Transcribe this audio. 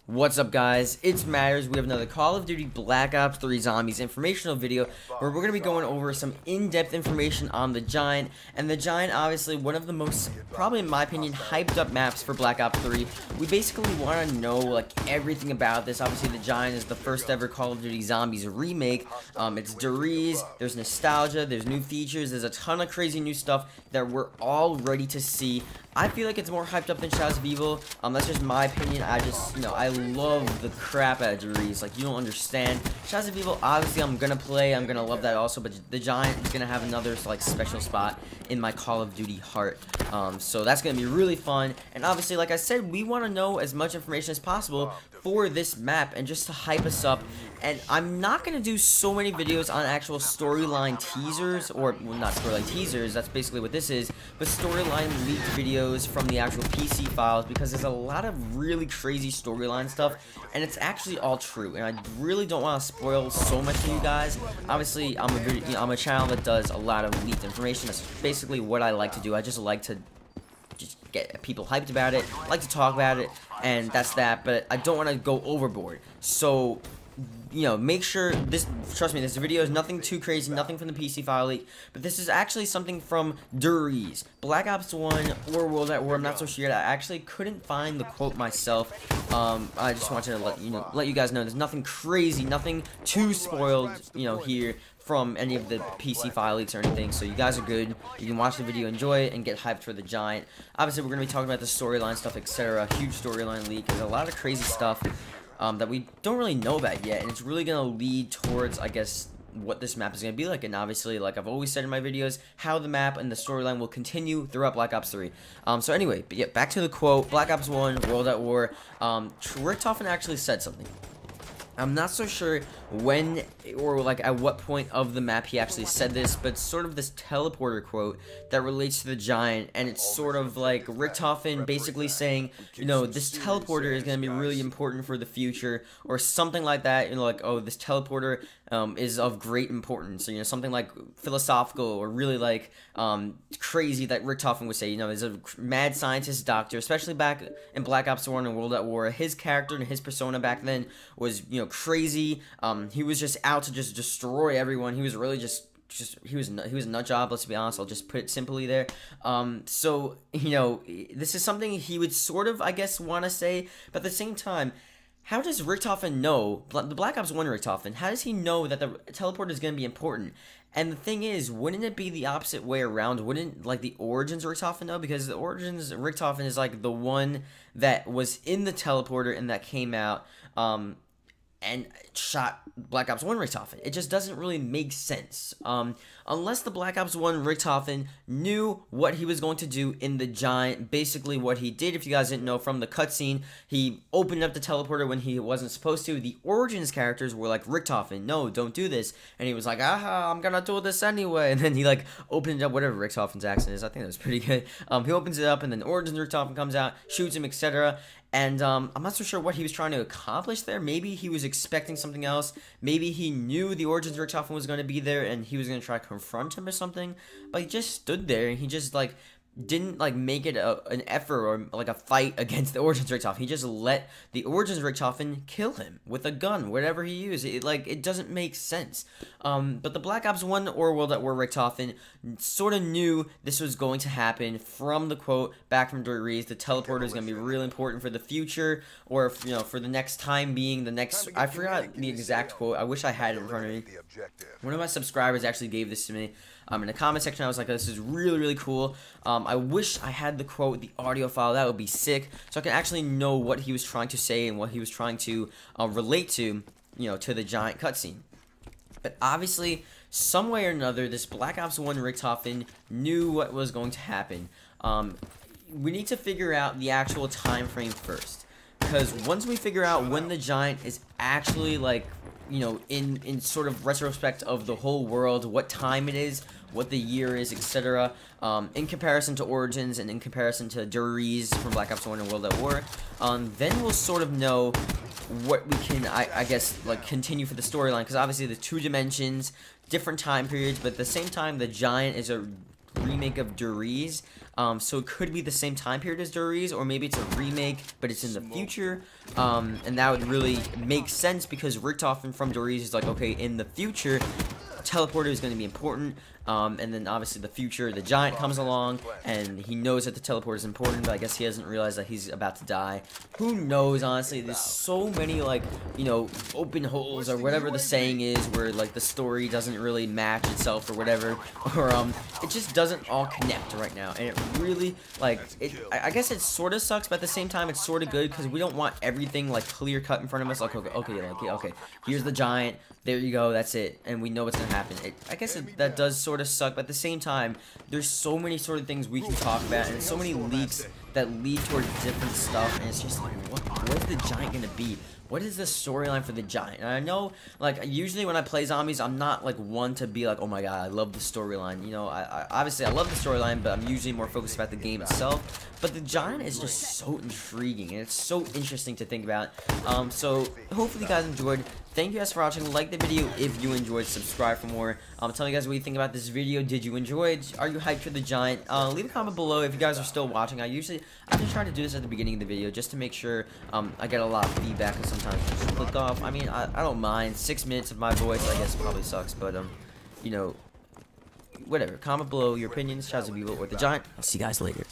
What's up, guys? It's Matters. We have another Call of Duty Black Ops 3 Zombies informational video where we're going to be going over some in-depth information on the Giant. And the Giant, obviously, one of the most, probably in my opinion, hyped up maps for Black Ops 3. We basically want to know, like, everything about this. Obviously, the Giant is the first ever Call of Duty Zombies remake. It's Riese, there's nostalgia, there's new features, there's a ton of crazy new stuff that we're all ready to see. I feel like it's more hyped up than Shadows of Evil. That's just my opinion. I love the crap out of Riese. Like, you don't understand. Shadows of Evil, obviously, I'm gonna play. I'm gonna love that also. But the Giant is gonna have another, like, special spot in my Call of Duty heart. So that's gonna be really fun. And obviously, like I said, we want to know as much information as possible for this map and just to hype us up. And I'm not gonna do so many videos on actual storyline teasers, or well, not storyline teasers. That's basically what this is. But storyline leaked videos from the actual PC files, because there's a lot of really crazy storyline stuff, and it's actually all true. And I really don't want to spoil so much for you guys. Obviously, I'm a channel that does a lot of leaked information. That's basically what I like to do. I just like to get people hyped about it, like to talk about it, and that's that. But I don't want to go overboard. So, you know, make sure trust me, this video is nothing too crazy, nothing from the PC file leak, but this is actually something from Riese. Black Ops 1 or World at War, I'm not so sure. I actually couldn't find the quote myself. I just wanted to let you guys know there's nothing crazy, nothing too spoiled, here from any of the PC file leaks or anything. So you guys are good. You can watch the video, enjoy it, and get hyped for the Giant. Obviously, we're going to be talking about the storyline stuff, etc. Huge storyline leak. There's a lot of crazy stuff that we don't really know about yet, and it's really going to lead towards, I guess, what this map is going to be like. And obviously, like I've always said in my videos, how the map and the storyline will continue throughout Black Ops 3. So anyway, but yeah, back to the quote. Black Ops 1, World at War. Richtofen actually said something. I'm not so sure when or like at what point of the map he actually said this, but sort of this teleporter quote that relates to the Giant, and it's sort of like Richtofen basically saying, this teleporter is going to be really important for the future, or something like that. Like, oh, this teleporter is of great importance, or something like philosophical or really like crazy that Richtofen would say. Is a mad scientist doctor, especially back in Black Ops 1 and World at War. His character and his persona back then was crazy. He was just out to just destroy everyone. He was really he was a nut job, let's be honest. I'll just put it simply there. So this is something he would sort of, I guess, want to say, but at the same time, how does Richtofen know, the Black Ops 1 Richtofen, how does he know that the teleporter is going to be important? And the thing is, wouldn't it be the opposite way around? Wouldn't, like, the Origins Richtofen know? Because the Origins Richtofen is, like, the one that was in the teleporter and that came out, and shot Black Ops 1 Richtofen. It just doesn't really make sense. Unless the Black Ops 1 Richtofen knew what he was going to do in the Giant. Basically what he did, if you guys didn't know from the cutscene, he opened up the teleporter when he wasn't supposed to. The Origins characters were like, Richtofen, no, don't do this. And he was like, aha, I'm gonna do this anyway. And then he like opened it up, whatever Richtofen's accent is. I think that was pretty good. He opens it up, and then Origins Richtofen comes out, shoots him, etc. And I'm not so sure what he was trying to accomplish there. Maybe he was expecting something else. Maybe he knew the Origins Richtofen was going to be there, and he was going to try to confront him or something. But he just stood there, and he just, like, didn't, like, make it an effort or, like, a fight against the Origins Richtofen. He just let the Origins Richtofen kill him with a gun, whatever he used. It doesn't make sense. But the Black Ops 1 or World at War Richtofen sort of knew this was going to happen from the quote back from Riese. The teleporter is going to be really important for the future, or, for the next time being, I forgot the exact quote. I wish I had it in front of me. One of my subscribers actually gave this to me. In the comment section, I was like, this is really, really cool. I wish I had the quote, the audio file. That would be sick, so I can actually know what he was trying to say and what he was trying to relate to, to the Giant cutscene. But obviously, some way or another, this Black Ops 1 Richtofen knew what was going to happen. We need to figure out the actual time frame first, because once we figure out when the Giant is actually, like, in sort of retrospect of the whole world, what time it is, what the year is, etc., in comparison to Origins and in comparison to Riese from Black Ops 1 and World at War, then we'll sort of know what we can, I guess, like, continue for the storyline, because obviously the 2 dimensions, different time periods, but at the same time, the Giant is a remake of Riese. So it could be the same time period as Riese, or maybe it's a remake, but it's in the future. And that would really make sense because Richtofen from Riese is like, okay, in the future, teleporter is going to be important. And then obviously the future, the giant comes along, and he knows that the teleporter is important, but I guess he doesn't realize that he's about to die. Who knows, honestly? There's so many, like, you know, open holes, or whatever the saying is, where, like, the story doesn't really match itself, or whatever, or, it just doesn't all connect right now, and it really, like, I guess it sort of sucks, but at the same time, it's sort of good, because we don't want everything, like, clear-cut in front of us, like, okay, here's the giant, there you go, that's it, and we know what's gonna happen. I guess that does sort of suck, but at the same time, there's so many sort of things we can talk about, and so many leaks that lead towards different stuff, and it's just like, what is the giant gonna be? What is the storyline for the giant? And I know, like, usually when I play zombies, I'm not, like, one to be like, oh my god, I love the storyline. You know, obviously I love the storyline, but I'm usually more focused about the game itself. But the giant is just so intriguing, and it's so interesting to think about. So, hopefully you guys enjoyed. Thank you guys for watching. Like the video if you enjoyed. Subscribe for more. Tell me guys what you think about this video. Did you enjoy it? Are you hyped for the giant? Leave a comment below if you guys are still watching. I just try to do this at the beginning of the video just to make sure I get a lot of feedback, and sometimes I just click off. I mean, I don't mind. 6 minutes of my voice, I guess, probably sucks, but you know, whatever. Comment below your opinions. Shout out to people with the giant. I'll see you guys later.